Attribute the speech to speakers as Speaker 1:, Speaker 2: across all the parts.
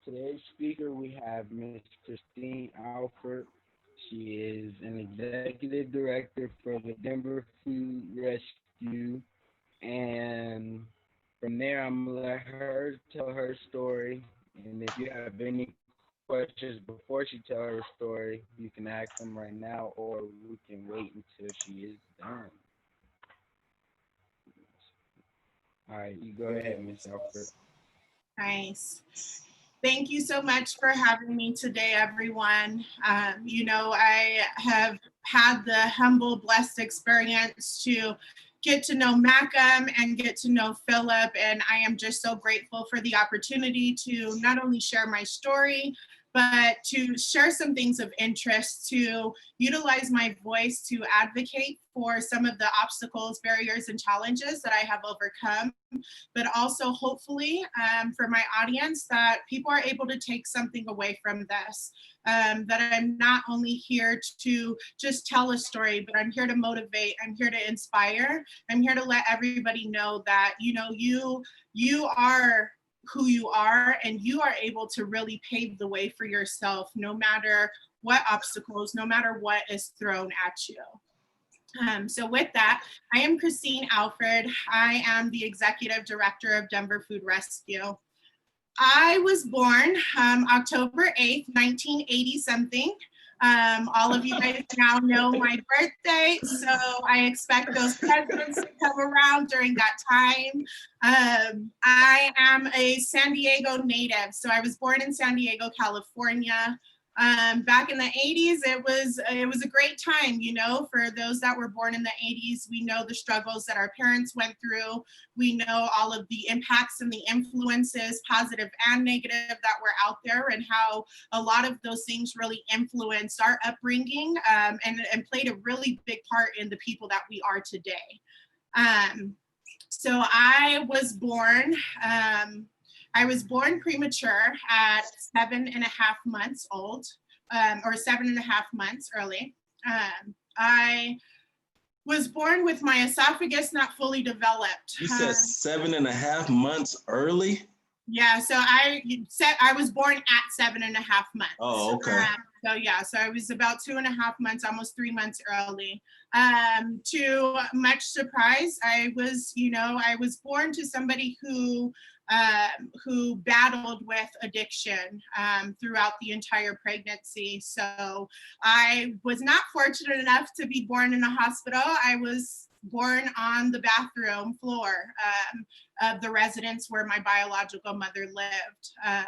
Speaker 1: today's speaker, we have Miss Christine Alford. She is an executive director for the Denver Food Rescue. And from there, I'm going to let her tell her story. And if you have any questions before she tells her story, you can ask them right now, or we can wait until she is done. All right, you go ahead, Miss Alford.
Speaker 2: Nice. Thank you so much for having me today, everyone. I have had the humble, blessed experience to get to know Malcolm and get to know Philip, and I am just so grateful for the opportunity to not only share my story, but to share some things of interest, to utilize my voice to advocate for some of the obstacles, barriers, and challenges that I have overcome, but also hopefully for my audience that people are able to take something away from this. That I'm not only here to just tell a story, but I'm here to motivate, I'm here to inspire, I'm here to let everybody know that, you are who you are, and you are able to really pave the way for yourself, no matter what obstacles, no matter what is thrown at you. So with that, I am Christine Alford. I am the Executive Director of Denver Food Rescue. I was born October 8th, 1980 something. All of you guys now know my birthday, so I expect those presents to come around during that time. I am a San Diego native, so I was born in San Diego, California. Back in the 80s, it was a great time, for those that were born in the 80s. We know the struggles that our parents went through. We know all of the impacts and the influences, positive and negative, that were out there, and how a lot of those things really influenced our upbringing, and played a really big part in the people that we are today. So I was born premature at 7.5 months old, or 7.5 months early. I was born with my esophagus not fully developed.
Speaker 3: You said 7.5 months early?
Speaker 2: Yeah, so I was born at 7.5 months.
Speaker 3: Oh, okay.
Speaker 2: So I was about 2.5 months, almost 3 months early. To much surprise, I was born to somebody who battled with addiction throughout the entire pregnancy. So I was not fortunate enough to be born in a hospital. I was born on the bathroom floor of the residence where my biological mother lived.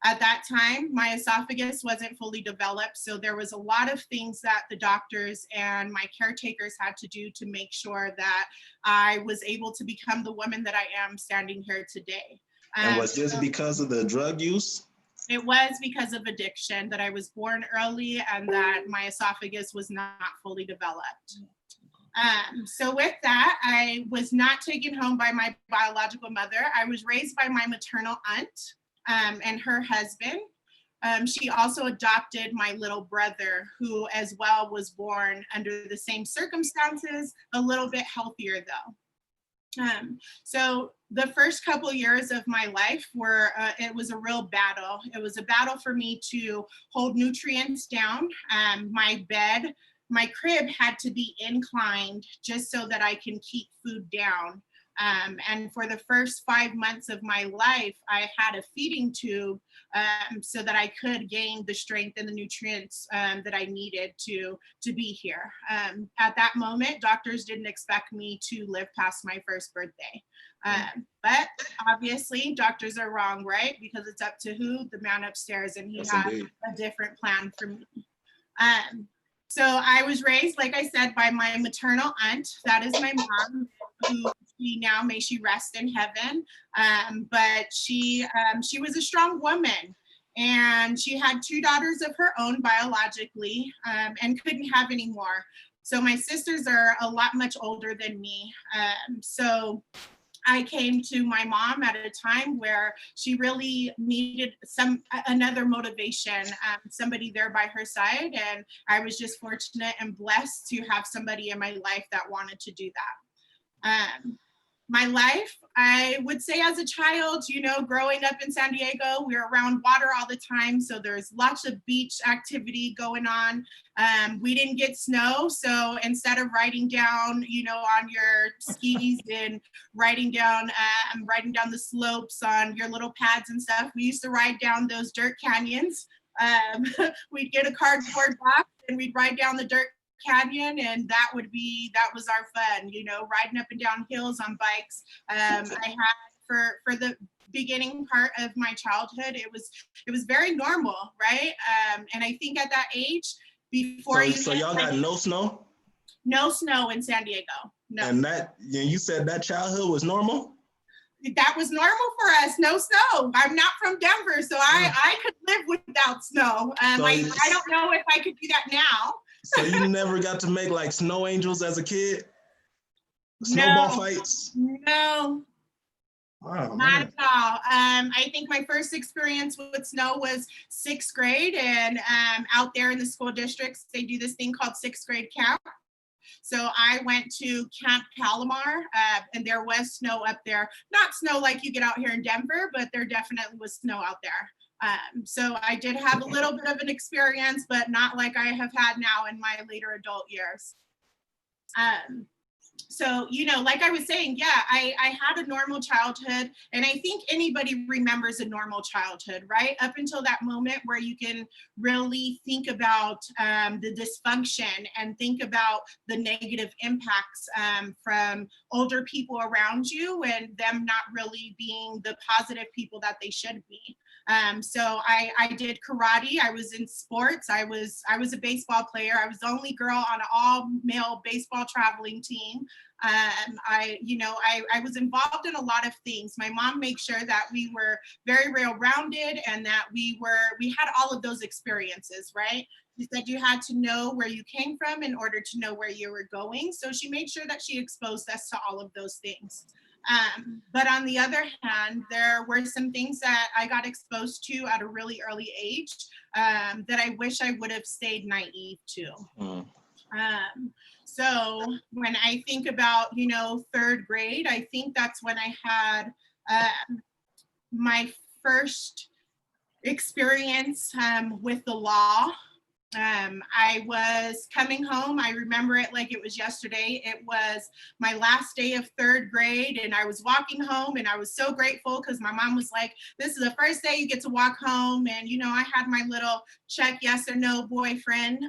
Speaker 2: At that time, my esophagus wasn't fully developed, so there was a lot of things that the doctors and my caretakers had to do to make sure that I was able to become the woman that I am standing here today.
Speaker 3: And was this because of the drug use?
Speaker 2: It was because of addiction, that I was born early and that my esophagus was not fully developed. So with that, I was not taken home by my biological mother. I was raised by my maternal aunt and her husband. She also adopted my little brother, who as well was born under the same circumstances, a little bit healthier though. So the first couple years of my life it was a real battle. It was a battle for me to hold nutrients down. My crib had to be inclined just so that I can keep food down. And for the first 5 months of my life, I had a feeding tube so that I could gain the strength and the nutrients that I needed to be here. At that moment, doctors didn't expect me to live past my first birthday. But obviously, doctors are wrong, right? Because it's up to who? The man upstairs, and he had a different plan for me. So I was raised, like I said, by my maternal aunt. That is my mom, who may she rest in heaven. But she was a strong woman, and she had 2 daughters of her own biologically, and couldn't have any more. So my sisters are a lot much older than me. So I came to my mom at a time where she really needed another motivation, somebody there by her side, and I was just fortunate and blessed to have somebody in my life that wanted to do that. My life, I would say as a child, you know, growing up in San Diego, we were around water all the time. So there's lots of beach activity going on. We didn't get snow. So instead of riding down, you know, on your skis and riding down the slopes on your little pads and stuff, we used to ride down those dirt canyons. We'd get a cardboard box and we'd ride down the dirt canyon, and that was our fun, you know, riding up and down hills on bikes. I had for the beginning part of my childhood, it was very normal, right? And I think at that age, before
Speaker 3: so y'all got no snow?
Speaker 2: No snow in San Diego. No.
Speaker 3: And you said that childhood was normal?
Speaker 2: That was normal for us. No snow. I'm not from Denver, so I could live without snow. I don't know if I could do that now.
Speaker 3: So you never got to make like snow angels as a kid? Snowball fights?
Speaker 2: No.
Speaker 3: Wow,
Speaker 2: not at all. I think my first experience with snow was 6th grade, and out there in the school districts, they do this thing called 6th grade camp. So I went to Camp Calamar, and there was snow up there. Not snow like you get out here in Denver, but there definitely was snow out there. So I did have a little bit of an experience, but not like I have had now in my later adult years. So, you know, like I was saying, yeah, I had a normal childhood, and I think anybody remembers a normal childhood, right? Up until that moment where you can really think about the dysfunction and think about the negative impacts from older people around you and them not really being the positive people that they should be. So I did karate. I was in sports. I was a baseball player. I was the only girl on an all-male baseball traveling team. I was involved in a lot of things. My mom made sure that we were very well-rounded and that we had all of those experiences, right? She said you had to know where you came from in order to know where you were going. So she made sure that she exposed us to all of those things. But on the other hand, there were some things that I got exposed to at a really early age that I wish I would have stayed naive to. So when I think about, you know, 3rd grade, I think that's when I had my first experience with the law. I was coming home. I remember it like it was yesterday. It was my last day of 3rd grade, and I was walking home, and I was so grateful because my mom was like, this is the first day you get to walk home. And, you know, I had my little check yes or no boyfriend.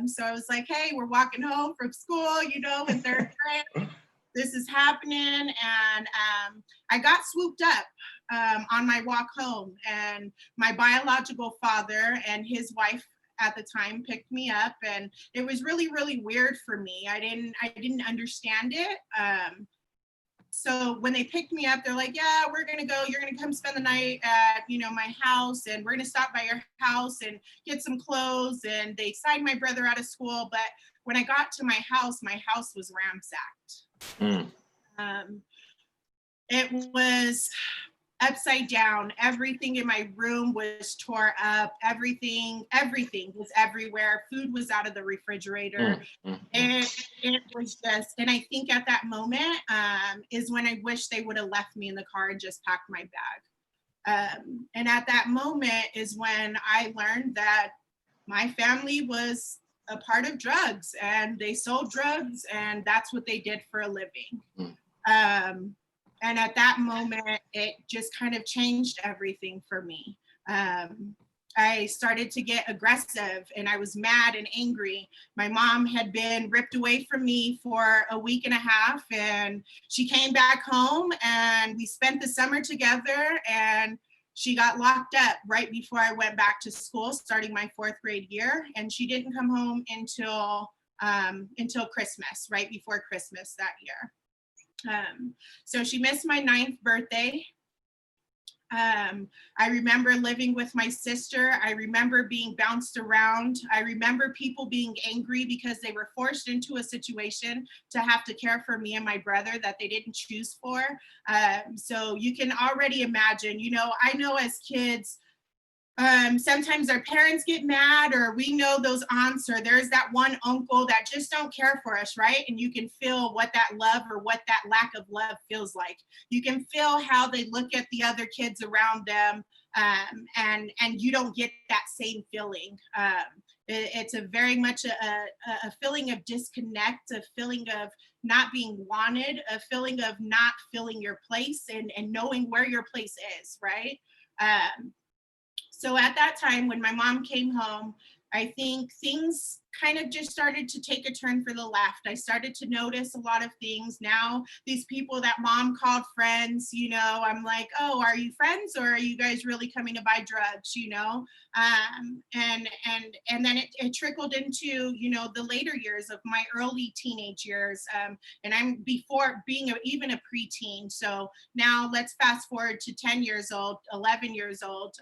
Speaker 2: So I was like, hey, we're walking home from school, you know, in 3rd grade. This is happening. And I got swooped up on my walk home, and my biological father and his wife at the time picked me up, and it was really, really weird for me. I didn't understand it. So when they picked me up, they're like, yeah, you're gonna come spend the night at, you know, my house, and we're gonna stop by your house and get some clothes. And they signed my brother out of school. But when I got to my house was ransacked. It was upside down. Everything in my room was tore up. Everything was everywhere. Food was out of the refrigerator. It was just, and I think at that moment is when I wish they would have left me in the car and just packed my bag. And at that moment is when I learned that my family was a part of drugs, and they sold drugs, and that's what they did for a living. And at that moment, it just kind of changed everything for me. I started to get aggressive, and I was mad and angry. My mom had been ripped away from me for a week and a half, and she came back home, and we spent the summer together, and she got locked up right before I went back to school, starting my 4th grade year. And she didn't come home until Christmas, right before Christmas that year. So she missed my 9th birthday. I remember living with my sister. I remember being bounced around. I remember people being angry because they were forced into a situation to have to care for me and my brother that they didn't choose for. So you can already imagine, you know, I know as kids, Sometimes our parents get mad, or we know those aunts, or there's that one uncle that just don't care for us, right? And you can feel what that love or what that lack of love feels like. You can feel how they look at the other kids around them, and you don't get that same feeling. It's a very much a feeling of disconnect, a feeling of not being wanted, a feeling of not feeling your place, and knowing where your place is, right? So at that time, when my mom came home, I think things kind of just started to take a turn for the left. I started to notice a lot of things. Now, these people that mom called friends, you know, I'm like, oh, are you friends, or are you guys really coming to buy drugs, you know? And then it trickled into, you know, the later years of my early teenage years. And I'm before being even a preteen. So now let's fast forward to 10 years old, 11 years old.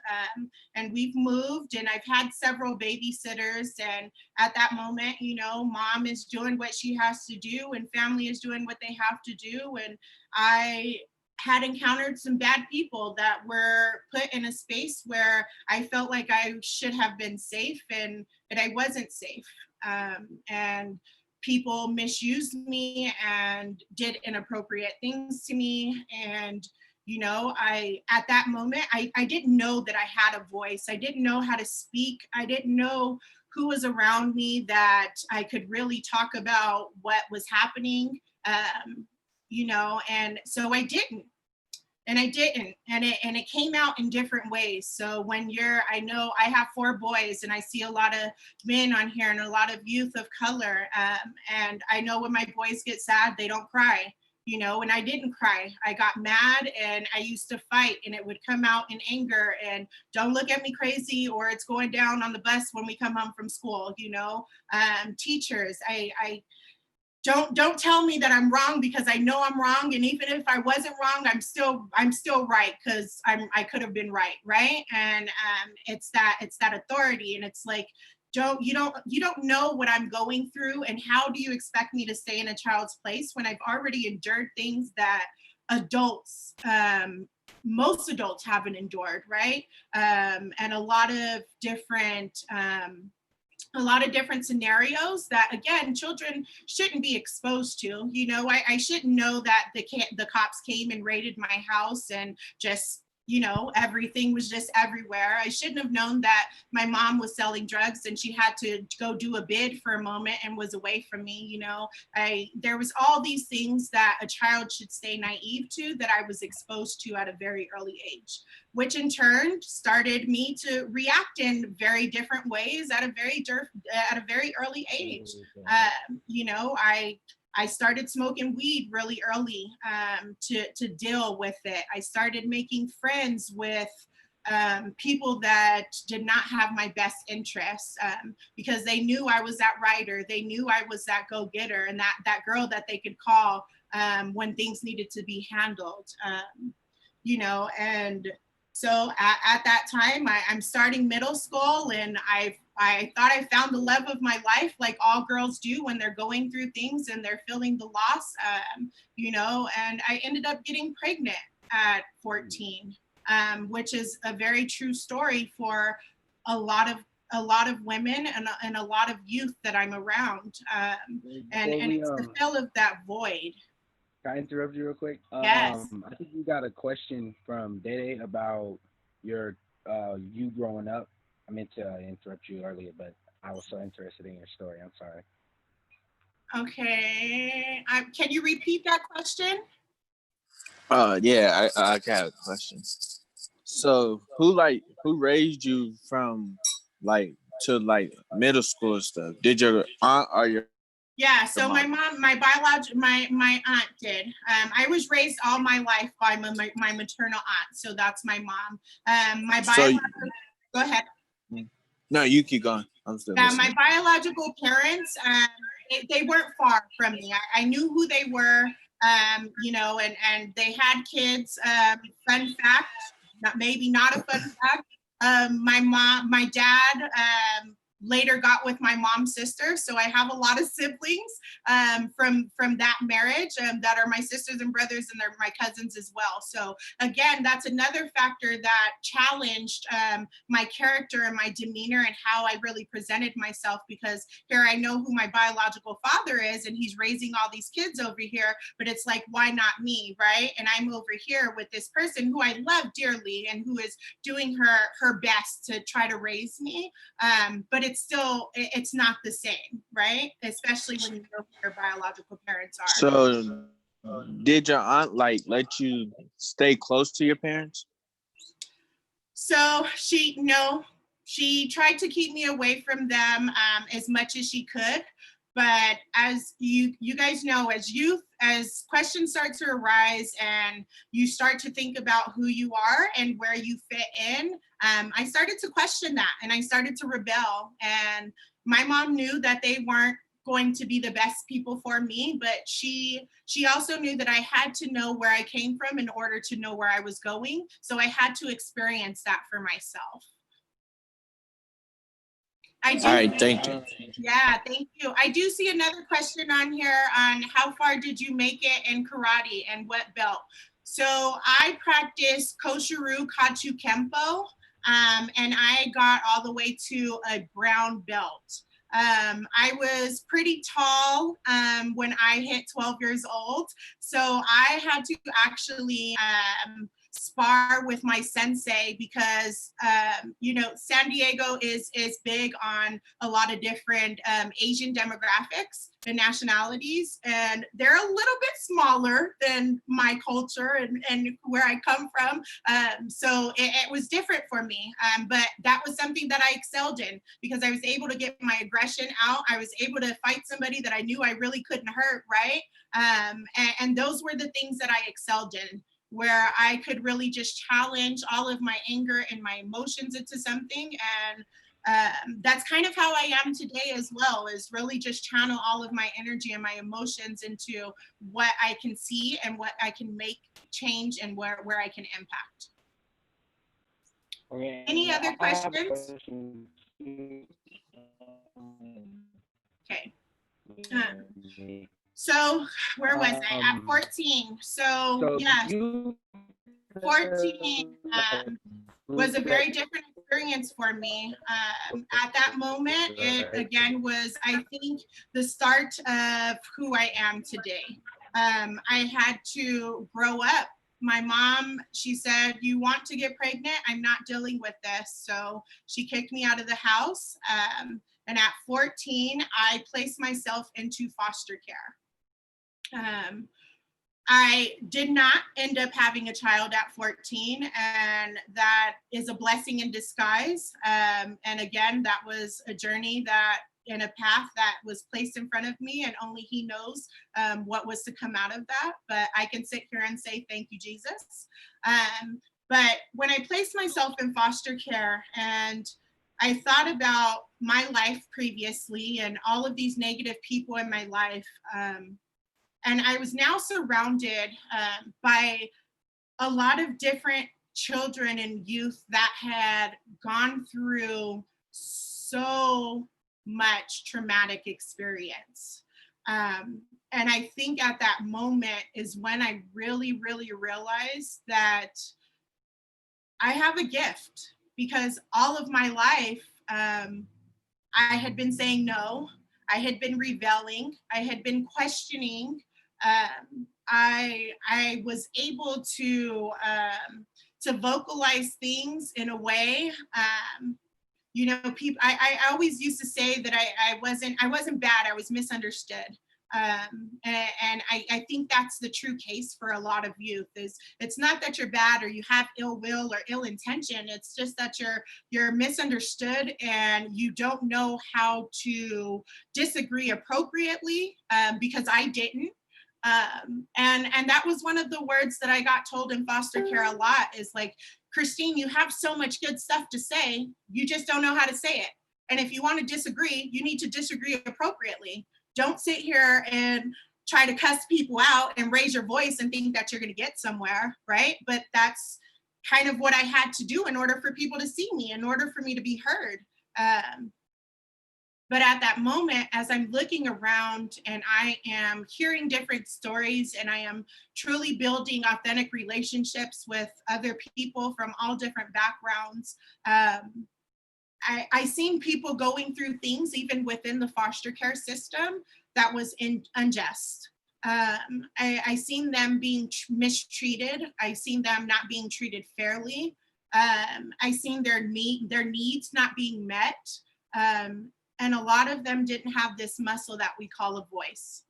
Speaker 2: And we've moved, and I've had several babysitters. And at that moment, you know, mom is doing what she has to do, and family is doing what they have to do. And I had encountered some bad people that were put in a space where I felt like I should have been safe, and I wasn't safe. And people misused me and did inappropriate things to me. And you know, at that moment, I didn't know that I had a voice. I didn't know how to speak. I didn't know who was around me that I could really talk about what was happening, you know, and so I didn't. And I didn't, and it came out in different ways. So when I know I have 4 boys, and I see a lot of men on here and a lot of youth of color, and I know when my boys get sad, they don't cry, you know, and I didn't cry. I got mad, and I used to fight, and it would come out in anger, and don't look at me crazy, or it's going down on the bus when we come home from school, you know. Teachers, I don't tell me that I'm wrong, because I know I'm wrong. And even if I wasn't wrong, I'm still right, because I could have been right. And it's that authority. And it's like, you don't know what I'm going through, and how do you expect me to stay in a child's place when I've already endured things that adults, most adults haven't endured, right? And a lot of different scenarios that, again, children shouldn't be exposed to. You know, I shouldn't know that the cops came and raided my house, and just, you know, everything was just everywhere. I shouldn't have known that my mom was selling drugs, and she had to go do a bid for a moment and was away from me. You know, there was all these things that a child should stay naive to, that I was exposed to at a very early age, which in turn started me to react in very different ways at a very early age. You know, I started smoking weed really early, to deal with it. I started making friends with people that did not have my best interests, because they knew I was that writer. They knew I was that go-getter, and that girl that they could call when things needed to be handled. You know, and so at that time, I'm starting middle school, and I thought I found the love of my life, like all girls do when they're going through things and they're feeling the loss, you know, and I ended up getting pregnant at 14, which is a very true story for a lot of women and a lot of youth that I'm around, and it's the fill of that void.
Speaker 1: Can I interrupt you real quick?
Speaker 2: Yes.
Speaker 1: I think you got a question from Dede about your you growing up. I meant to interrupt you earlier, but I was so interested in your story. I'm sorry.
Speaker 2: Okay. Can you repeat that question?
Speaker 4: Yeah, I got a question. So who raised you from like to like middle school stuff? Did your aunt or your
Speaker 2: Yeah, so
Speaker 4: mom?
Speaker 2: my aunt did. I was raised all my life by my maternal aunt, so that's my mom. My biological, go ahead.
Speaker 4: No, you keep going. I'm still listening.
Speaker 2: My biological parents, they weren't far from me. I knew who they were, you know, and they had kids. Fun fact, not a fun fact. My dad later got with my mom's sister. So I have a lot of siblings from that marriage that are my sisters and brothers, and they're my cousins as well. So again, that's another factor that challenged my character and my demeanor and how I really presented myself, because here I know who my biological father is and he's raising all these kids over here, but it's like, why not me, right? And I'm over here with this person who I love dearly and who is doing her best to try to raise me, but it's not the same, right? Especially when you know who your biological parents are.
Speaker 4: So, did your aunt like let you stay close to your parents?
Speaker 2: So she tried to keep me away from them as much as she could. But as you guys know, as youth, as questions start to arise and you start to think about who you are and where you fit in, I started to question that and I started to rebel. And my mom knew that they weren't going to be the best people for me, but she also knew that I had to know where I came from in order to know where I was going. So I had to experience that for myself. All
Speaker 4: right, thank you.
Speaker 2: Yeah, thank you. I do see another question on here on how far did you make it in karate and what belt? So I practiced Koshiru Kachu Kempo, and I got all the way to a brown belt. I was pretty tall when I hit 12 years old, so I had to actually spar with my sensei because San Diego is big on a lot of different Asian demographics and nationalities, and they're a little bit smaller than my culture and where I come from, so it was different for me, but that was something that I excelled in because I was able to get my aggression out. I was able to fight somebody that I knew I really couldn't hurt, right? And those were the things that I excelled in, where I could really just challenge all of my anger and my emotions into something. And that's kind of how I am today as well, is really just channel all of my energy and my emotions into what I can see and what I can make change and where I can impact.
Speaker 1: Okay,
Speaker 2: Any other
Speaker 1: I have a
Speaker 2: questions?
Speaker 1: question.
Speaker 2: Okay. So where was I? At 14. So yes,
Speaker 1: You
Speaker 2: 14 was a very different experience for me. At that moment, it again was, I think, the start of who I am today. I had to grow up. My mom, she said, "You want to get pregnant? I'm not dealing with this." So she kicked me out of the house. And at 14, I placed myself into foster care. I did not end up having a child at 14, and that is a blessing in disguise. And again, that was a journey that in a path that was placed in front of me, and only he knows what was to come out of that. But I can sit here and say, thank you, Jesus. But when I placed myself in foster care and I thought about my life previously and all of these negative people in my life, and I was now surrounded by a lot of different children and youth that had gone through so much traumatic experience. And I think at that moment is when I really, really realized that I have a gift, because all of my life, I had been saying no, I had been rebelling, I had been questioning. I was able to vocalize things in a way. People. I always used to say that I wasn't bad. I was misunderstood. And I think that's the true case for a lot of youth. Is it's not that you're bad or you have ill will or ill intention. It's just that you're misunderstood and you don't know how to disagree appropriately, because I didn't. And that was one of the words that I got told in foster care a lot, is like, Christine, you have so much good stuff to say, you just don't know how to say it. And if you want to disagree, you need to disagree appropriately. Don't sit here and try to cuss people out and raise your voice and think that you're going to get somewhere, right? But that's kind of what I had to do in order for people to see me, in order for me to be heard. But at that moment, as I'm looking around and I am hearing different stories and I am truly building authentic relationships with other people from all different backgrounds, I seen people going through things even within the foster care system that was unjust. I seen them being mistreated. I seen them not being treated fairly. I seen their needs not being met. And a lot of them didn't have this muscle that we call a voice.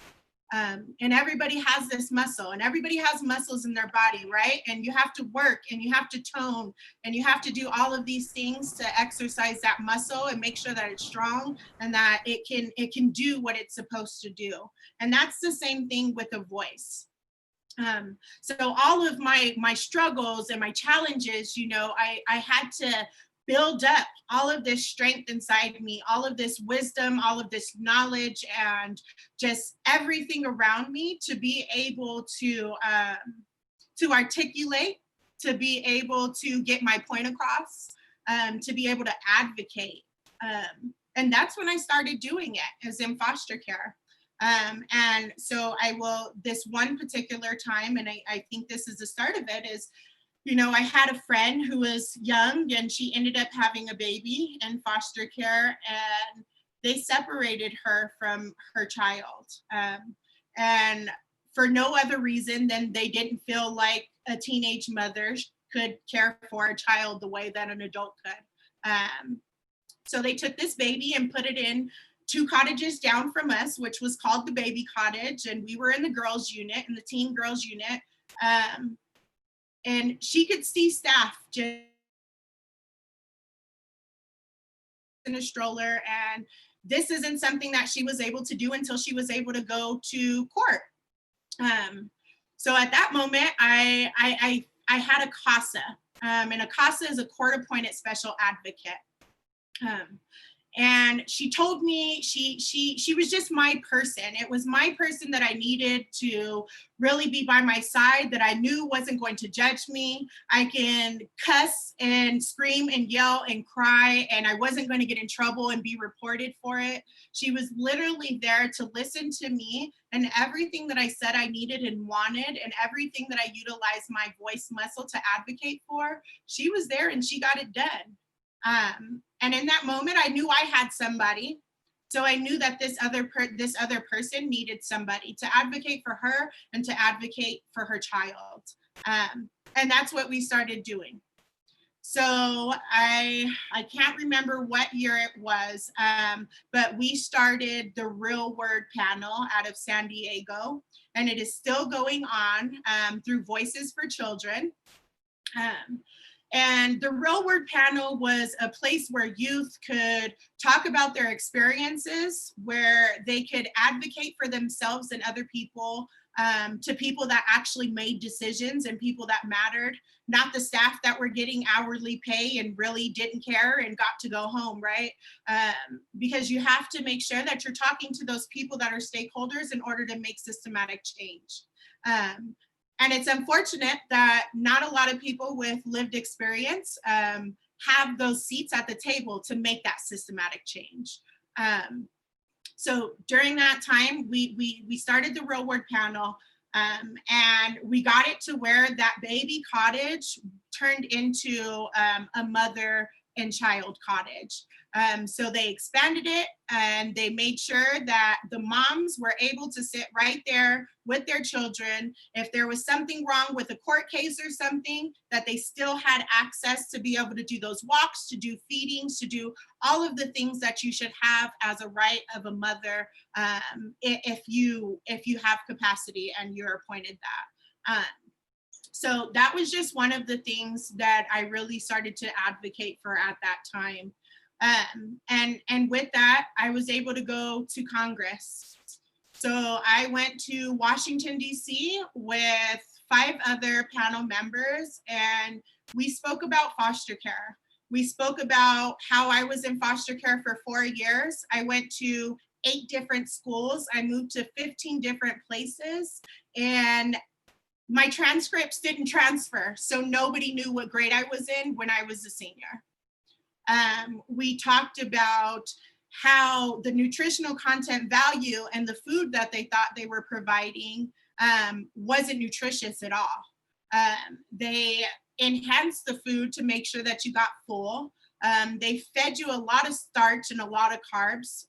Speaker 2: And everybody has this muscle, and everybody has muscles in their body, right? And you have to work and you have to tone and you have to do all of these things to exercise that muscle and make sure that it's strong and that it can do what it's supposed to do. And that's the same thing with a voice. So all of my struggles and my challenges, you know, I had to build up all of this strength inside me, all of this wisdom, all of this knowledge, and just everything around me to be able to articulate, to be able to get my point across, to be able to advocate. And that's when I started doing it, as in foster care. And so this one particular time, and I think this is the start of it, is, you know, I had a friend who was young and she ended up having a baby in foster care, and they separated her from her child. And for no other reason than they didn't feel like a teenage mother could care for a child the way that an adult could. So they took this baby and put it in 2 cottages down from us, which was called the baby cottage. And we were in the girls unit, in the teen girls unit. And she could see staff just in a stroller. And this isn't something that she was able to do until she was able to go to court. So at that moment, I had a CASA. And a CASA is a court-appointed special advocate. And she told me she was just my person. It was my person that I needed to really be by my side, that I knew wasn't going to judge me. I can cuss and scream and yell and cry, and I wasn't going to get in trouble and be reported for it. She was literally there to listen to me, and everything that I said I needed and wanted, and everything that I utilized my voice muscle to advocate for, she was there and she got it done. And in that moment, I knew I had somebody. So I knew that this other person needed somebody to advocate for her and to advocate for her child. And that's what we started doing. So I can't remember what year it was, but we started the Real Word panel out of San Diego, and it is still going on through Voices for Children. And the Real Word panel was a place where youth could talk about their experiences, where they could advocate for themselves and other people, to people that actually made decisions and people that mattered, not the staff that were getting hourly pay and really didn't care and got to go home, right? Because you have to make sure that you're talking to those people that are stakeholders in order to make systematic change. And it's unfortunate that not a lot of people with lived experience have those seats at the table to make that systematic change. So during that time, we started the Real Word panel, and we got it to where that baby cottage turned into a mother and child cottage. So they expanded it, and they made sure that the moms were able to sit right there with their children. If there was something wrong with a court case or something, that they still had access to be able to do those walks, to do feedings, to do all of the things that you should have as a right of a mother, if you have capacity and you're appointed that. So that was just one of the things that I really started to advocate for at that time. And with that, I was able to go to Congress. So I went to Washington, D.C. with 5 other panel members, and we spoke about foster care. We spoke about how I was in foster care for 4 years. I went to 8 different schools. I moved to 15 different places, and my transcripts didn't transfer, so nobody knew what grade I was in when I was a senior. We talked about how the nutritional content value and the food that they thought they were providing wasn't nutritious at all. They enhanced the food to make sure that you got full. They fed you a lot of starch and a lot of carbs.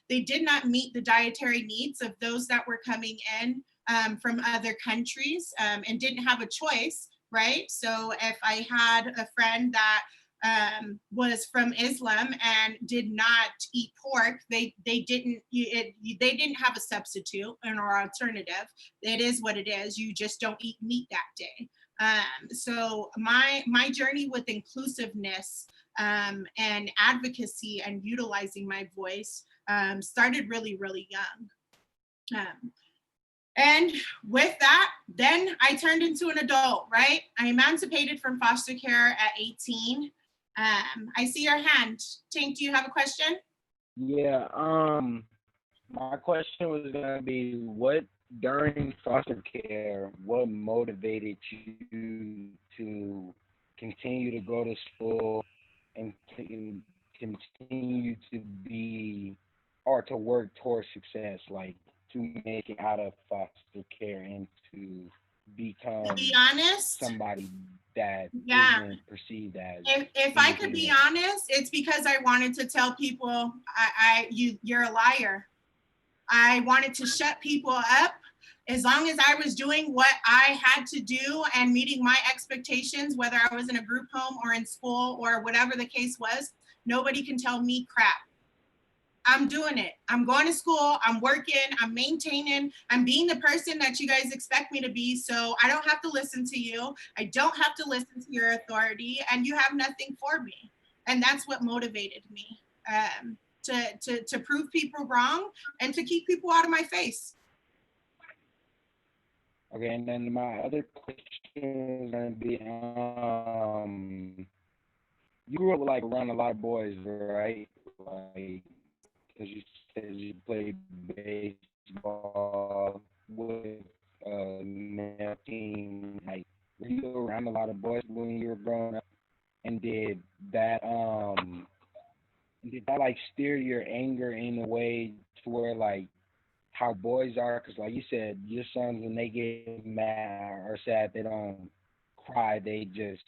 Speaker 2: They did not meet the dietary needs of those that were coming in from other countries and didn't have a choice, right? So if I had a friend that was from Islam and did not eat pork, they didn't have a substitute or alternative. It is what it is. You just don't eat meat that day. So my journey with inclusiveness and advocacy and utilizing my voice started really, really young. And with that, then I turned into an adult, right? I emancipated from foster care at 18. I see your hand. Tank, do you have a question?
Speaker 1: Yeah, my question was gonna be, what during foster care, what motivated you to continue to go to school and continue to be or to work towards success, like to make it out of foster care and to
Speaker 2: To be
Speaker 1: become
Speaker 2: honest,
Speaker 1: somebody that
Speaker 2: yeah.
Speaker 1: isn't perceived as
Speaker 2: If I could be honest, it's because I wanted to tell people you're a liar. I wanted to shut people up. As long as I was doing what I had to do and meeting my expectations, whether I was in a group home or in school or whatever the case was, nobody can tell me crap. I'm doing it. I'm going to school. I'm working. I'm maintaining. I'm being the person that you guys expect me to be. So I don't have to listen to you. I don't have to listen to your authority, and you have nothing for me. And that's what motivated me to prove people wrong and to keep people out of my face.
Speaker 1: Okay, and then my other question is gonna be, you grew up like around a lot of boys, right? Like, because you said you played baseball with a male team. Like, were you around a lot of boys when you were growing up? And did that like steer your anger in a way to where like how boys are? Because like you said, your sons when they get mad or sad, they don't cry. They just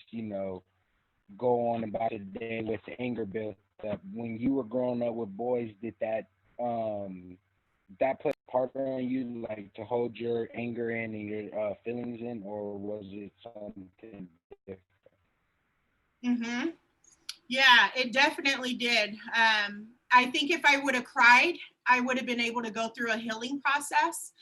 Speaker 1: go on about the day with the anger built up. When you were growing up with boys, did that play a part on you, like to hold your anger in and your feelings in, or was it something different?
Speaker 2: Mm-hmm. Yeah, it definitely did. I think if I would have cried, I would have been able to go through a healing process.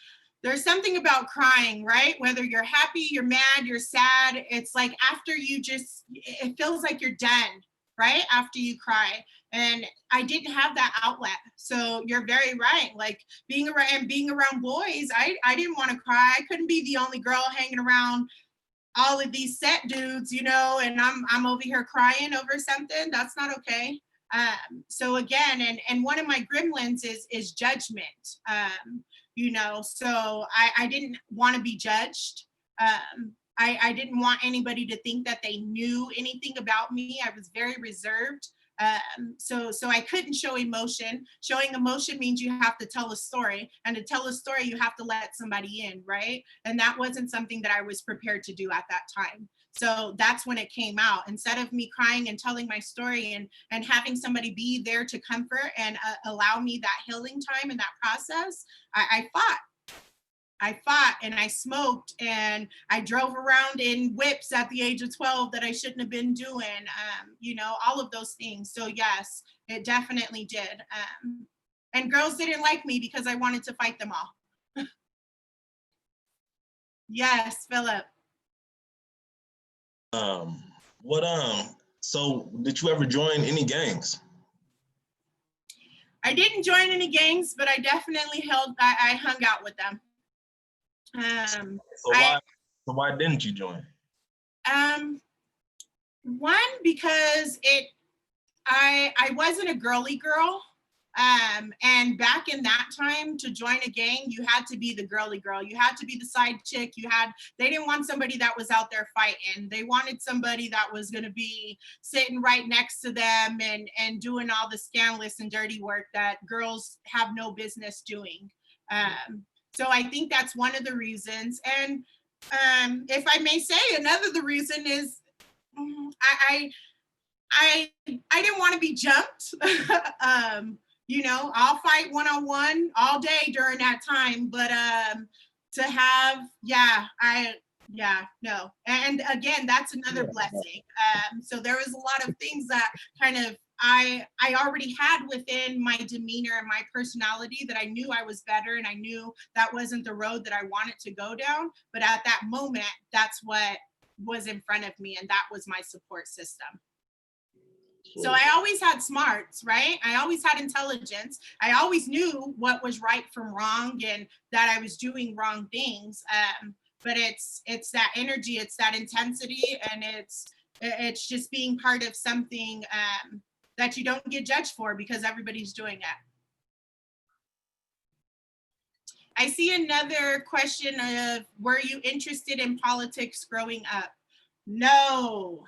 Speaker 2: There's something about crying, right? Whether you're happy, you're mad, you're sad, it's like after it feels like you're done, right? After you cry. And I didn't have that outlet. So you're very right. Like being around boys, I didn't want to cry. I couldn't be the only girl hanging around all of these set dudes, and I'm over here crying over something. That's not okay. So again, and one of my gremlins is judgment. So I didn't want to be judged. I didn't want anybody to think that they knew anything about me. I was very reserved. So I couldn't show emotion. Showing emotion means you have to tell a story, and to tell a story, you have to let somebody in, right? And that wasn't something that I was prepared to do at that time. So that's when it came out. Instead of me crying and telling my story and having somebody be there to comfort and allow me that healing time and that process, I fought. I fought and I smoked and I drove around in whips at the age of 12 that I shouldn't have been doing, all of those things. So yes, it definitely did. And girls didn't like me because I wanted to fight them all. Yes, Philip.
Speaker 3: So did you ever join any gangs?
Speaker 2: I didn't join any gangs, but I definitely I hung out with them.
Speaker 3: So why didn't you join?
Speaker 2: One, because I wasn't a girly girl. And back in that time, to join a gang, you had to be the girly girl. You had to be the side chick. They didn't want somebody that was out there fighting. They wanted somebody that was going to be sitting right next to them and doing all the scandalous and dirty work that girls have no business doing. So I think that's one of the reasons. And if I may say, another the reason is I didn't want to be jumped. I'll fight one-on-one all day during that time, but to have, no. And again, that's another blessing. So there was a lot of things that kind of I already had within my demeanor and my personality that I knew I was better, and I knew that wasn't the road that I wanted to go down. But at that moment, that's what was in front of me, and that was my support system. So I always had smarts, right? I always had intelligence. I always knew what was right from wrong and that I was doing wrong things. But it's that energy, it's that intensity, and it's just being part of something that you don't get judged for because everybody's doing it. I see another question of, were you interested in politics growing up? No.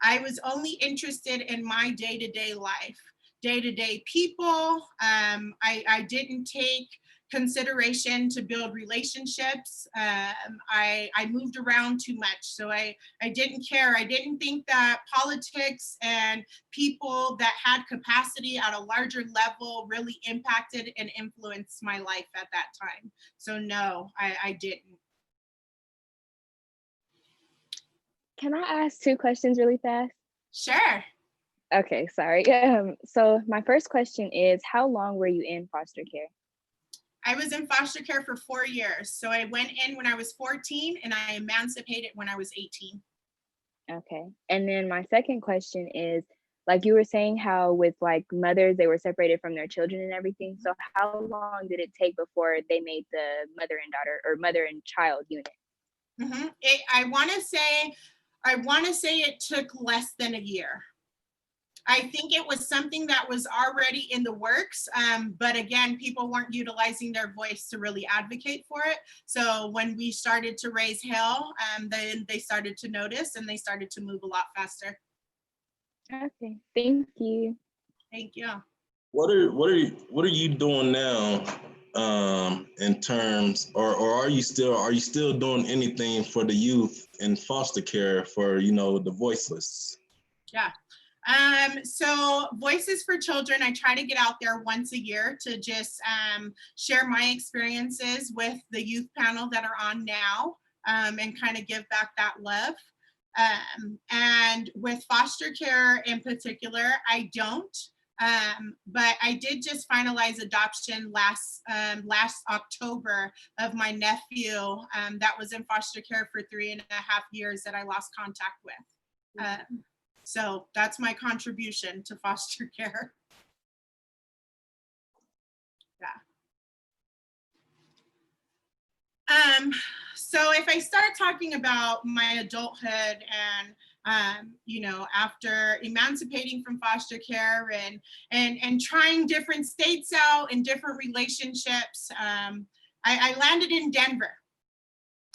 Speaker 2: I was only interested in my day-to-day life, day-to-day people. I didn't take consideration to build relationships. I moved around too much, so I didn't care. I didn't think that politics and people that had capacity at a larger level really impacted and influenced my life at that time. So no, I didn't.
Speaker 5: Can I ask 2 questions really fast?
Speaker 2: Sure.
Speaker 5: Okay, sorry. So my first question is, how long were you in foster care?
Speaker 2: I was in foster care for 4 years. So I went in when I was 14 and I emancipated when I was 18.
Speaker 5: Okay. And then my second question is, like you were saying how with like mothers, they were separated from their children and everything. So how long did it take before they made the mother and daughter or mother and child unit?
Speaker 2: Mm-hmm. I want to say it took less than a year. I think it was something that was already in the works, but again, people weren't utilizing their voice to really advocate for it. So when we started to raise hell, then they started to notice and they started to move a lot faster.
Speaker 5: Okay, thank you.
Speaker 2: Thank you.
Speaker 3: What are you doing now in terms, or are you still doing anything for the youth in foster care for the voiceless?
Speaker 2: Yeah. So Voices for Children, I try to get out there once a year to just share my experiences with the youth panel that are on now, and kind of give back that love. And with foster care in particular, I don't. But I did just finalize adoption last October of my nephew that was in foster care for 3.5 years that I lost contact with. So that's my contribution to foster care. Yeah. So if I start talking about my adulthood and after emancipating from foster care and trying different states out and different relationships, I landed in Denver.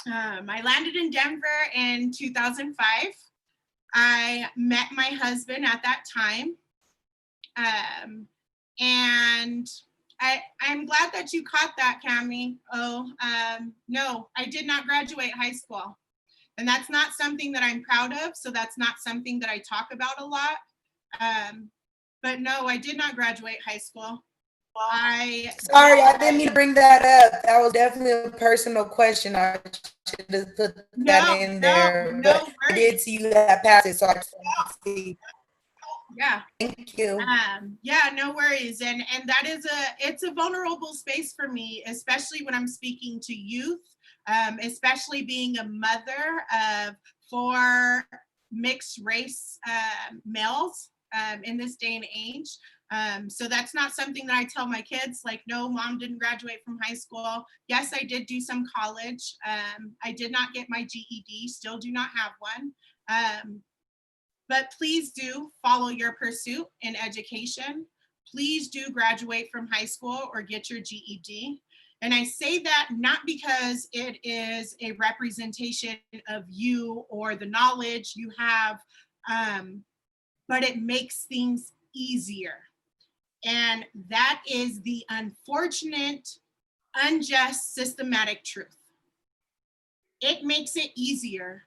Speaker 2: I landed in Denver in 2005. I met my husband at that time. And I'm glad that you caught that, Cami. No, I did not graduate high school. And that's not something that I'm proud of. So that's not something that I talk about a lot. But no, I did not graduate high school.
Speaker 6: Sorry, I didn't mean to bring that up. That was definitely a personal question. I should have put that in there. But I did see you that passed it, so I just wanted to see.
Speaker 2: Yeah.
Speaker 6: Thank you.
Speaker 2: Yeah, no worries. And that is it's a vulnerable space for me, especially when I'm speaking to youth, especially being a mother of 4 mixed race males in this day and age. So that's not something that I tell my kids, like, no, mom didn't graduate from high school. Yes, I did do some college. I did not get my GED, still do not have one. But please do follow your pursuit in education. Please do graduate from high school or get your GED. And I say that not because it is a representation of you or the knowledge you have, but it makes things easier. And that is the unfortunate, unjust, systematic truth. It makes it easier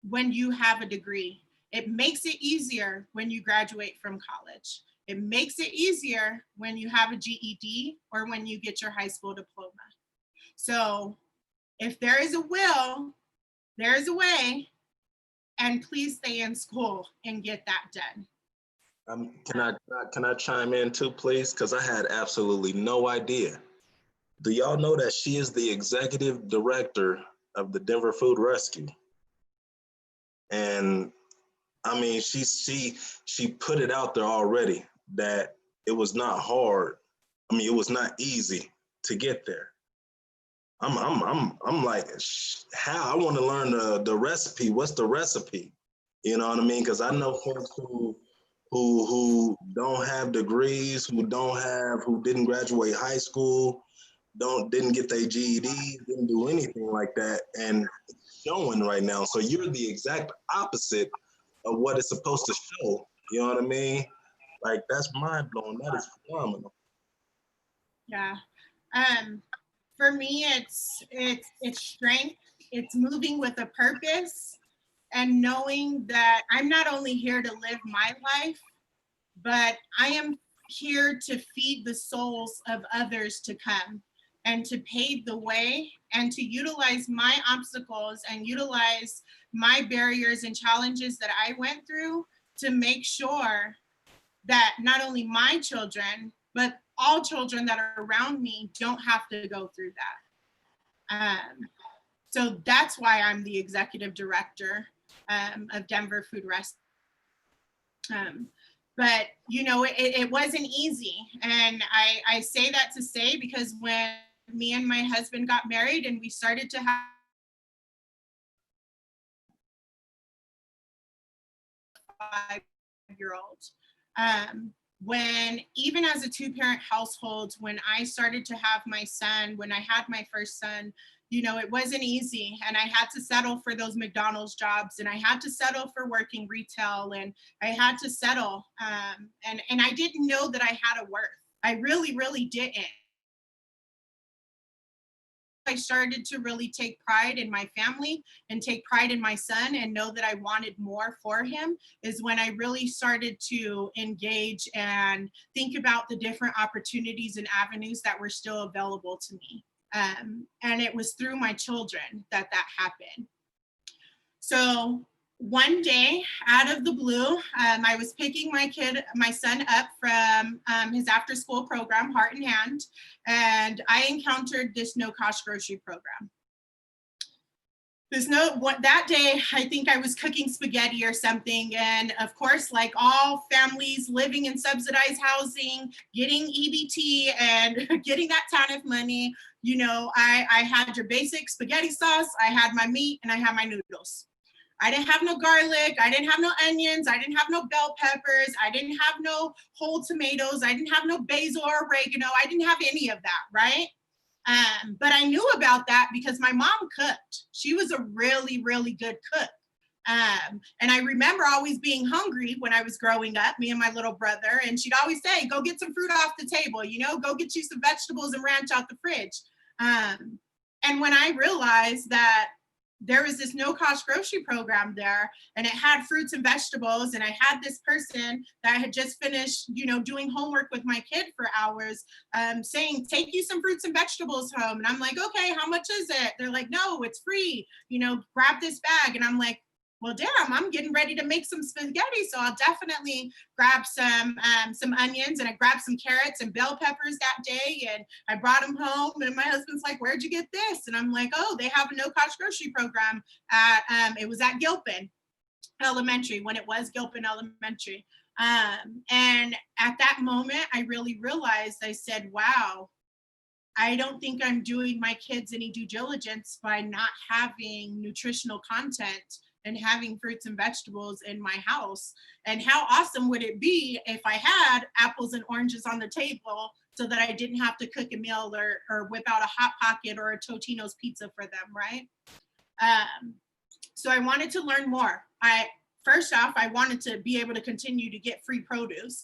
Speaker 2: when you have a degree. It makes it easier when you graduate from college. It makes it easier when you have a GED or when you get your high school diploma. So if there is a will, there is a way, and please stay in school and get that done.
Speaker 3: Can I chime in too, please? Because I had absolutely no idea. Do y'all know that she is the executive director of the Denver Food Rescue? And I mean, she put it out there already that it was not hard. I mean, it was not easy to get there. I'm like, how? I want to learn the recipe. What's the recipe? You know what I mean? Because I know folks who don't have degrees, who didn't graduate high school, didn't get their GED, didn't do anything like that, and it's showing right now. So you're the exact opposite of what it's supposed to show. You know what I mean? Like, that's mind blowing. That is phenomenal.
Speaker 2: Yeah. For me, it's strength. It's moving with a purpose and knowing that I'm not only here to live my life, but I am here to feed the souls of others to come and to pave the way and to utilize my obstacles and utilize my barriers and challenges that I went through to make sure that not only my children, but all children that are around me don't have to go through that. So that's why I'm the executive director of Denver Food Rescue. But you know, it wasn't easy. And I say that to say, because when me and my husband got married and we started to have a 5-year-old, when even as a 2-parent household, when I started to have my son, when I had my first son, you know, it wasn't easy. And I had to settle for those McDonald's jobs, and I had to settle for working retail, and I had to settle. And I didn't know that I had a worth. I really, really didn't. I started to really take pride in my family and take pride in my son and know that I wanted more for him is when I really started to engage and think about the different opportunities and avenues that were still available to me. And it was through my children that happened. So one day, out of the blue, I was picking my son up from his after-school program, Heart and Hand, and I encountered this no-cost grocery program. That day, I think I was cooking spaghetti or something, and of course, like all families living in subsidized housing, getting EBT and getting that TANF money, you know, I had your basic spaghetti sauce, I had my meat, and I had my noodles. I didn't have no garlic, I didn't have no onions, I didn't have no bell peppers, I didn't have no whole tomatoes, I didn't have no basil or oregano, I didn't have any of that, right? But I knew about that because my mom cooked. She was a really, really good cook. And I remember always being hungry when I was growing up, me and my little brother, and she'd always say, go get some fruit off the table, you know, go get you some vegetables and ranch out the fridge. And when I realized that there was this no-cost grocery program there, and it had fruits and vegetables, and I had this person that had just finished, you know, doing homework with my kid for hours, saying, take you some fruits and vegetables home. And I'm like, okay, how much is it? They're like, no, it's free, you know, grab this bag. And I'm like, well, damn, I'm getting ready to make some spaghetti, so I'll definitely grab some onions, and I grabbed some carrots and bell peppers that day, and I brought them home, and my husband's like, where'd you get this? And I'm like, oh, they have a no-cost grocery program at, it was at Gilpin Elementary, when it was Gilpin Elementary. And at that moment, I really realized, I said, wow, I don't think I'm doing my kids any due diligence by not having nutritional content and having fruits and vegetables in my house. And how awesome would it be if I had apples and oranges on the table so that I didn't have to cook a meal or whip out a Hot Pocket or a Totino's pizza for them, right? So I wanted to learn more. First off, I wanted to be able to continue to get free produce.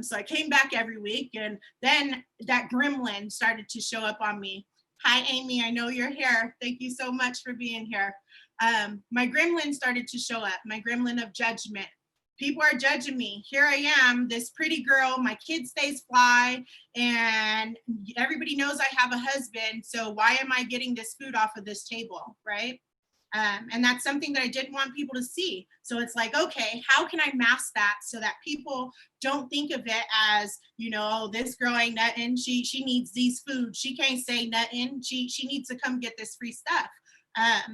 Speaker 2: So I came back every week, and then that gremlin started to show up on me. Hi, Amy, I know you're here. Thank you so much for being here. My gremlin started to show up, my gremlin of judgment. People are judging me. Here I am, this pretty girl, my kid stays fly, and everybody knows I have a husband, so why am I getting this food off of this table, right? And that's something that I didn't want people to see. So it's like, okay, how can I mask that so that people don't think of it as, you know, oh, this girl ain't nothing. She needs these foods. She can't say nothing. She needs to come get this free stuff.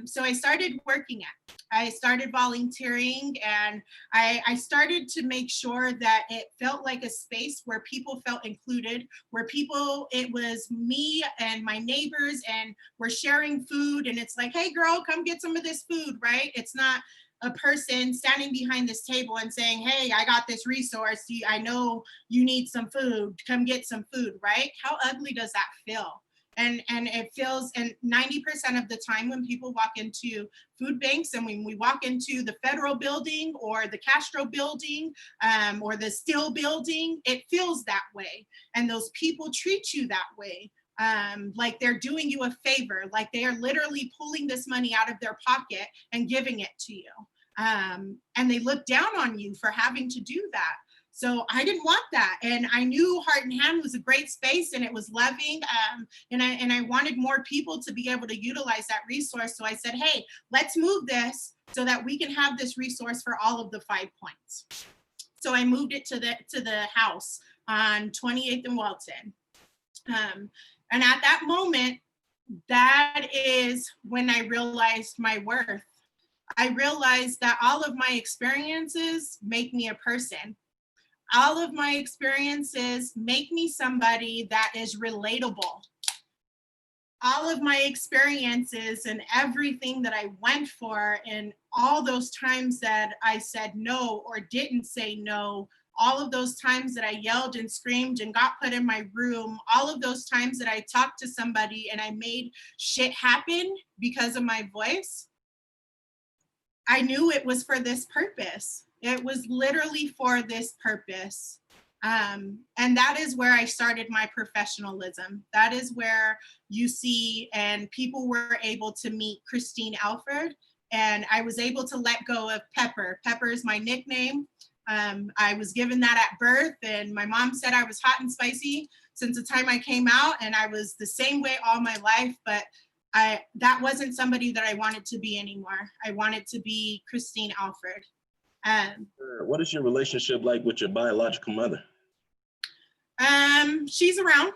Speaker 2: So I started working at it. I started volunteering, and I started to make sure that it felt like a space where people felt included, where it was me and my neighbors, and we're sharing food, and it's like, hey girl, come get some of this food, right? It's not a person standing behind this table and saying, hey, I got this resource. I know you need some food. Come get some food, right? How ugly does that feel? And it feels, and 90% of the time when people walk into food banks, and when we walk into the Federal building or the Castro building or the Steel building, it feels that way. And those people treat you that way. Like they're doing you a favor, like they are literally pulling this money out of their pocket and giving it to you. And they look down on you for having to do that. So I didn't want that. And I knew Heart and Hand was a great space, and it was loving. And I wanted more people to be able to utilize that resource. So I said, hey, let's move this so that we can have this resource for all of the 5 points. So I moved it to the house on 28th and Walton. And at that moment, that is when I realized my worth. I realized that all of my experiences make me a person. All of my experiences make me somebody that is relatable. All of my experiences and everything that I went for, and all those times that I said no or didn't say no, all of those times that I yelled and screamed and got put in my room, all of those times that I talked to somebody and I made shit happen because of my voice, I knew it was for this purpose. It was literally for this purpose. And that is where I started my professionalism. That is where you see, and people were able to meet Christine Alford, and I was able to let go of Pepper. Pepper is my nickname. I was given that at birth, and my mom said I was hot and spicy since the time I came out, and I was the same way all my life, but that wasn't somebody that I wanted to be anymore. I wanted to be Christine Alford.
Speaker 3: What is your relationship like with your biological mother?
Speaker 2: She's around.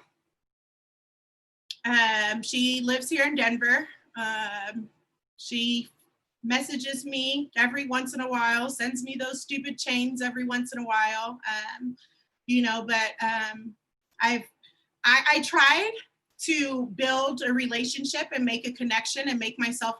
Speaker 2: She lives here in Denver. She messages me every once in a while, sends me those stupid chains every once in a while. You know, but I tried to build a relationship and make a connection and make myself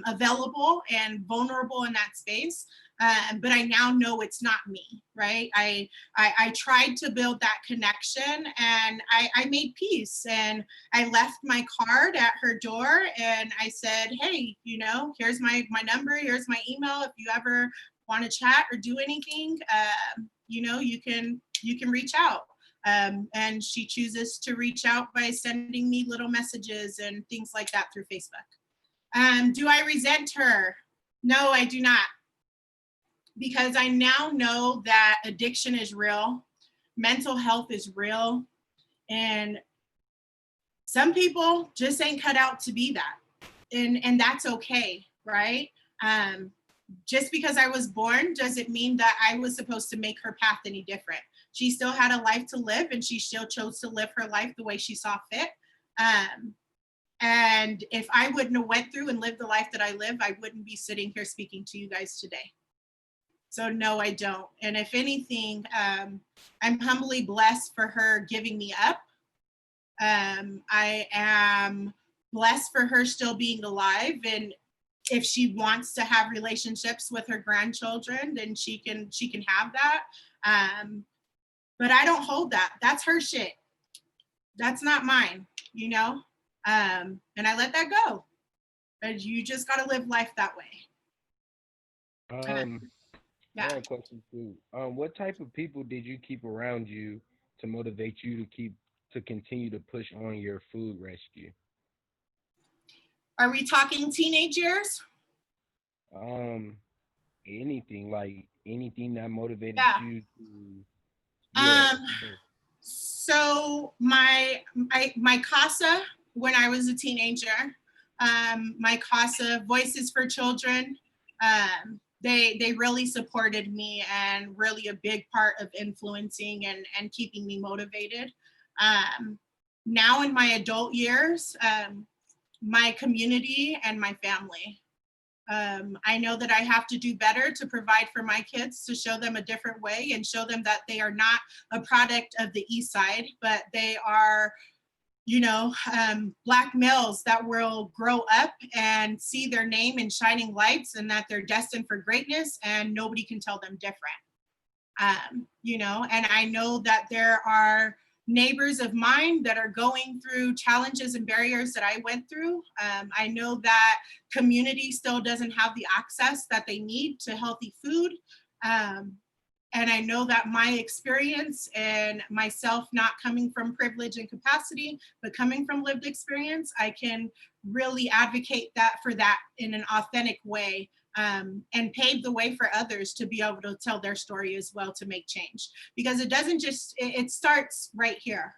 Speaker 2: available and vulnerable in that space. But I now know it's not me, right? I tried to build that connection, and I made peace, and I left my card at her door, and I said, hey, you know, here's my number, here's my email. If you ever want to chat or do anything, you know, you can reach out. And she chooses to reach out by sending me little messages and things like that through Facebook. Do I resent her? No, I do not. Because I now know that addiction is real, mental health is real, and some people just ain't cut out to be that. And that's okay, right? Just because I was born doesn't mean that I was supposed to make her path any different. She still had a life to live, and she still chose to live her life the way she saw fit. And if I wouldn't have went through and lived the life that I live, I wouldn't be sitting here speaking to you guys today. So no, I don't. And if anything, I'm humbly blessed for her giving me up. I am blessed for her still being alive. And if she wants to have relationships with her grandchildren, then she can have that. But I don't hold that. That's her shit. That's not mine, you know? And I let that go. But you just got to live life that way.
Speaker 1: I got a question too. What type of people did you keep around you to motivate you to continue to push on your food rescue?
Speaker 2: Are we talking teenage years?
Speaker 1: Anything, like anything that motivated
Speaker 2: Yeah.
Speaker 1: you to. Yeah.
Speaker 2: So my CASA when I was a teenager, my CASA Voices for Children, they really supported me and really a big part of influencing and keeping me motivated. Now in my adult years, my community and my family. I know that I have to do better to provide for my kids, to show them a different way and show them that they are not a product of the East Side, but they are, you know, Black males that will grow up and see their name in shining lights and that they're destined for greatness and nobody can tell them different. You know, and I know that there are neighbors of mine that are going through challenges and barriers that I went through. I know that community still doesn't have the access that they need to healthy food. And I know that my experience and myself not coming from privilege and capacity, but coming from lived experience, I can really advocate for that in an authentic way. And pave the way for others to be able to tell their story as well to make change. Because it doesn't just, it starts right here.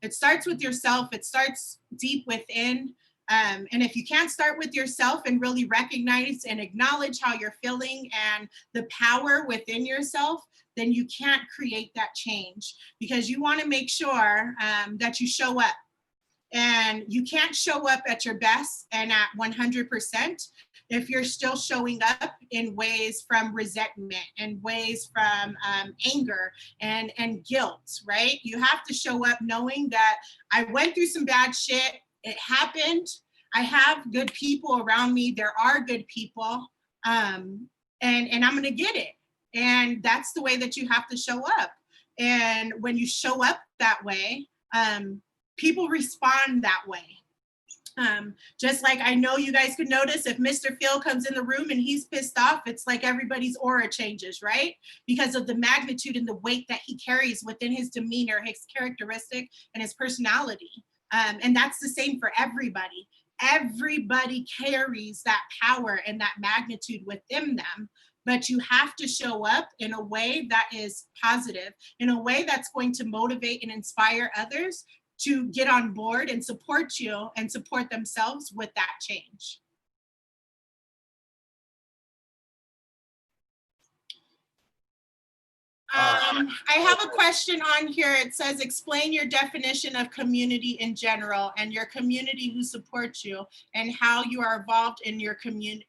Speaker 2: It starts with yourself, it starts deep within. And if you can't start with yourself and really recognize and acknowledge how you're feeling and the power within yourself, then you can't create that change, because you want to make sure that you show up. And you can't show up at your best and at 100% if you're still showing up in ways from resentment and ways from anger and guilt, right? You have to show up knowing that I went through some bad shit. It happened. I have good people around me. There are good people. And I'm going to get it. And that's the way that you have to show up. And when you show up that way, people respond that way. Just like I know you guys could notice if Mr. Phil comes in the room and he's pissed off, it's like everybody's aura changes, right? Because of the magnitude and the weight that he carries within his demeanor, his characteristic, and his personality. And that's the same for everybody. Everybody carries that power and that magnitude within them. But you have to show up in a way that is positive, in a way that's going to motivate and inspire others to get on board and support you and support themselves with that change. I have a question on here. It says, explain your definition of community in general and your community who supports you and how you are involved in your community,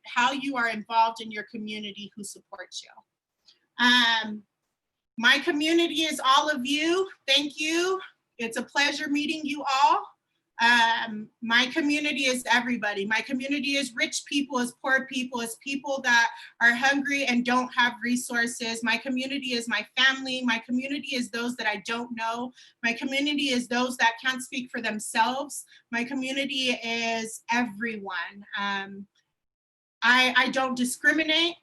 Speaker 2: who supports you. My community is all of you. Thank you. It's a pleasure meeting you all. My community is everybody. My community is rich people, is poor people, is people that are hungry and don't have resources. My community is my family. My community is those that I don't know. My community is those that can't speak for themselves. My community is everyone. I don't discriminate.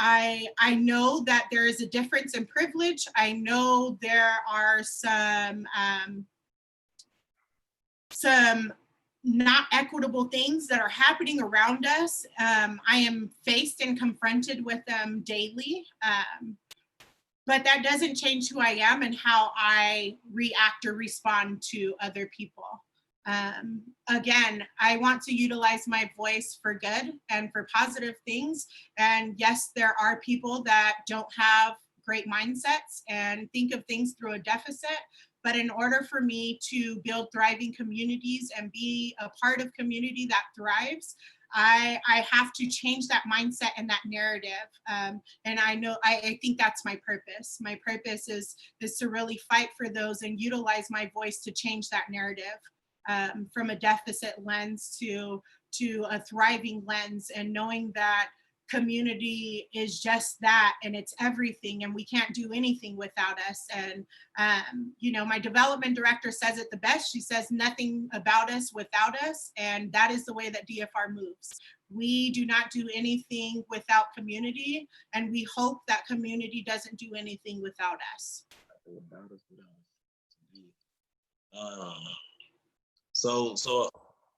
Speaker 2: I know that there is a difference in privilege. I know there are some not equitable things that are happening around us. I am faced and confronted with them daily, but that doesn't change who I am and how I react or respond to other people. Again, I want to utilize my voice for good and for positive things. And yes, there are people that don't have great mindsets and think of things through a deficit. But in order for me to build thriving communities and be a part of community that thrives, I have to change that mindset and that narrative. And I think that's my purpose. My purpose is to really fight for those and utilize my voice to change that narrative. from a deficit lens to a thriving lens, and knowing that community is just that, and it's everything, and we can't do anything without us. And you know, my development director says it the best. She says nothing about us without us, and that is the way that DFR moves. We do not do anything without community, and we hope that community doesn't do anything without us.
Speaker 3: So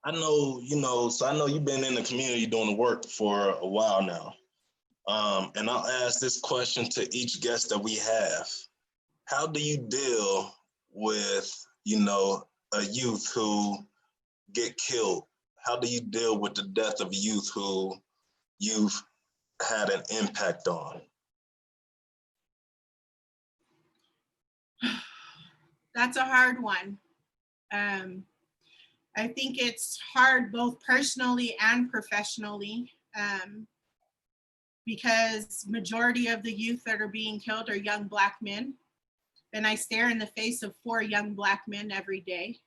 Speaker 3: I know, you know, so I know you've been in the community doing the work for a while now. And I'll ask this question to each guest that we have. How do you deal with, you know, a youth who get killed? How do you deal with the death of a youth who you've had an impact on?
Speaker 2: That's a hard one. I think it's hard both personally and professionally, because majority of the youth that are being killed are young Black men. And I stare in the face of 4 young Black men every day.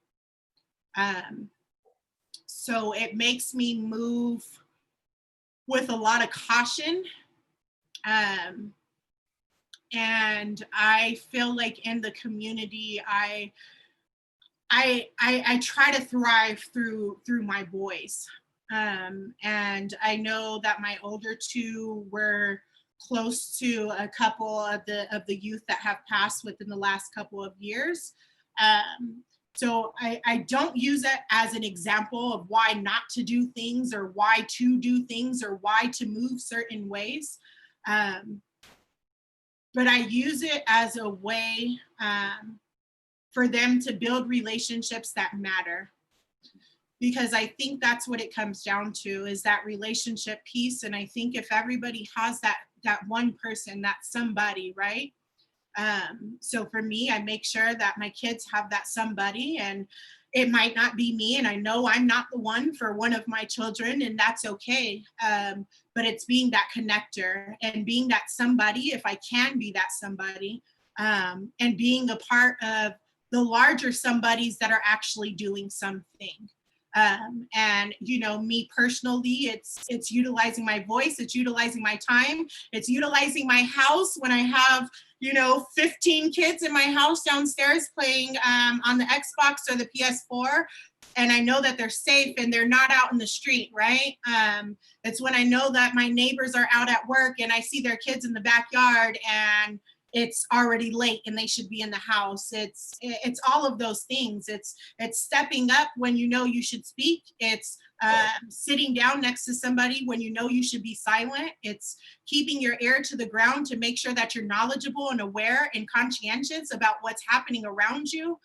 Speaker 2: So it makes me move with a lot of caution. And I feel like in the community, I try to thrive through my boys. And I know that my older 2 were close to a couple of the youth that have passed within the last couple of years. So I don't use it as an example of why not to do things, or why to do things, or why to move certain ways. But I use it as a way for them to build relationships that matter. Because I think that's what it comes down to, is that relationship piece. And I think if everybody has that one person, that somebody, right? So for me, I make sure that my kids have that somebody, and it might not be me. And I know I'm not the one for one of my children, and that's okay. But it's being that connector and being that somebody, if I can be that somebody, and being a part of the larger somebodies that are actually doing something. And you know, me personally, it's utilizing my voice, it's utilizing my time, it's utilizing my house when I have, you know, 15 kids in my house downstairs playing on the Xbox or the PS4, and I know that they're safe and they're not out in the street, right? It's when I know that my neighbors are out at work and I see their kids in the backyard and it's already late and they should be in the house. It's all of those things. It's stepping up when you know you should speak. It's sitting down next to somebody when you know you should be silent. It's keeping your ear to the ground to make sure that you're knowledgeable and aware and conscientious about what's happening around you.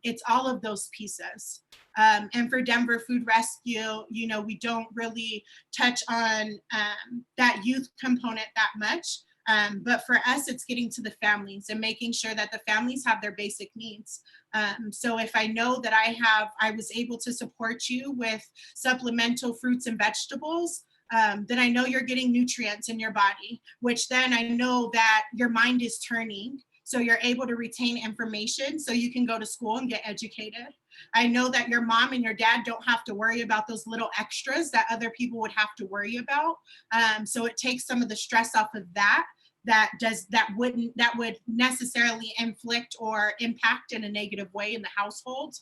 Speaker 2: It's all of those pieces. And for Denver Food Rescue, you know, we don't really touch on that youth component that much. But for us, it's getting to the families and making sure that the families have their basic needs. So if I know that I was able to support you with supplemental fruits and vegetables, then I know you're getting nutrients in your body, which then I know that your mind is turning. So you're able to retain information so you can go to school and get educated. I know that your mom and your dad don't have to worry about those little extras that other people would have to worry about. So it takes some of the stress off of that would necessarily inflict or impact in a negative way in the household.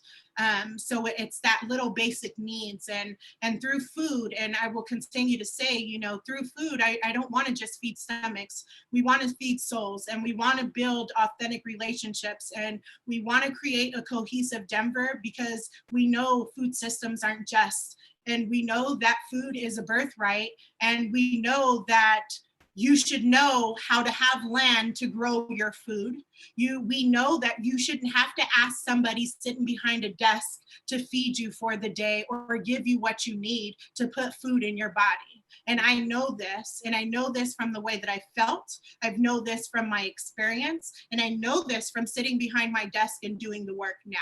Speaker 2: So it's that little basic needs, and through food, and I will continue to say, you know, through food, I don't want to just feed stomachs. We want to feed souls, and we want to build authentic relationships, and we want to create a cohesive Denver, because we know food systems aren't just, and we know that food is a birthright, and we know that you should know how to have land to grow your food. We know that you shouldn't have to ask somebody sitting behind a desk to feed you for the day or give you what you need to put food in your body. And I know this, and I know this from the way that I felt. I know this from my experience, and I know this from sitting behind my desk and doing the work now.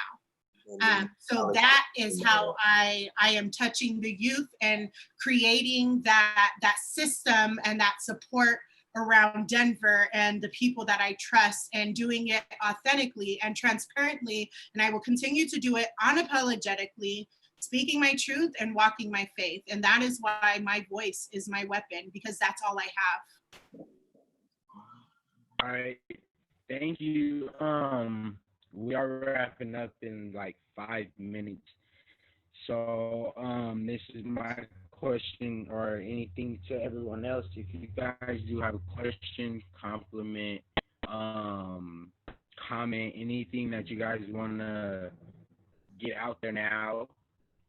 Speaker 2: So that is how I am touching the youth and creating that system and that support around Denver and the people that I trust, and doing it authentically and transparently. And I will continue to do it unapologetically, speaking my truth and walking my faith. And that is why my voice is my weapon, because that's all I have.
Speaker 1: All right. Thank you. We are wrapping up in like 5 minutes. So this is my question or anything to everyone else. If you guys do have a question, compliment, comment, anything that you guys want to get out there now,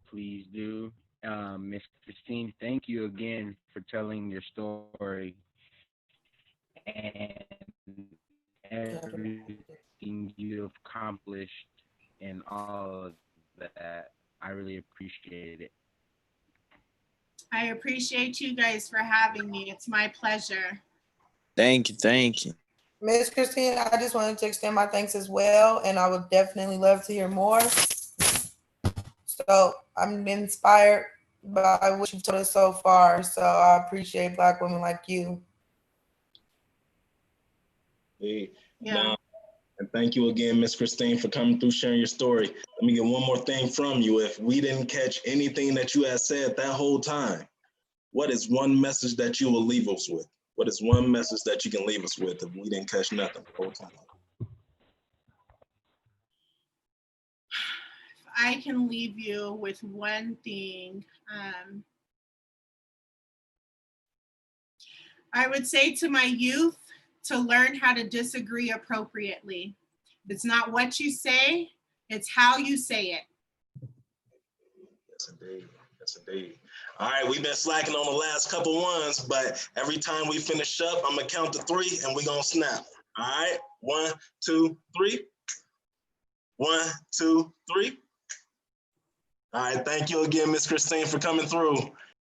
Speaker 1: please do. Miss Christine, thank you again for telling your story and everything you've accomplished and all of that. I really appreciate it.
Speaker 2: I appreciate you guys for having me. It's my pleasure.
Speaker 4: Thank you. Thank you.
Speaker 6: Miss Christine, I just wanted to extend my thanks as well, and I would definitely love to hear more. So I'm inspired by what you've told us so far. So I appreciate Black women like you.
Speaker 3: Hey, yeah. And thank you again, Miss Christine, for coming through, sharing your story. Let me get one more thing from you. If we didn't catch anything that you had said that whole time, what is one message that you will leave us with? What is one message that you can leave us with if we didn't catch nothing the whole time?
Speaker 2: I can leave you with one thing. I would say to my youth to learn how to disagree appropriately. It's not what you say, it's how you say it.
Speaker 3: Yes, indeed. Yes, indeed. All right, we've been slacking on the last couple ones, but every time we finish up, I'm gonna count to 3 and we're gonna snap. All right, 1, 2, 3. 1, 2, 3. All right, thank you again, Miss Christine, for coming through.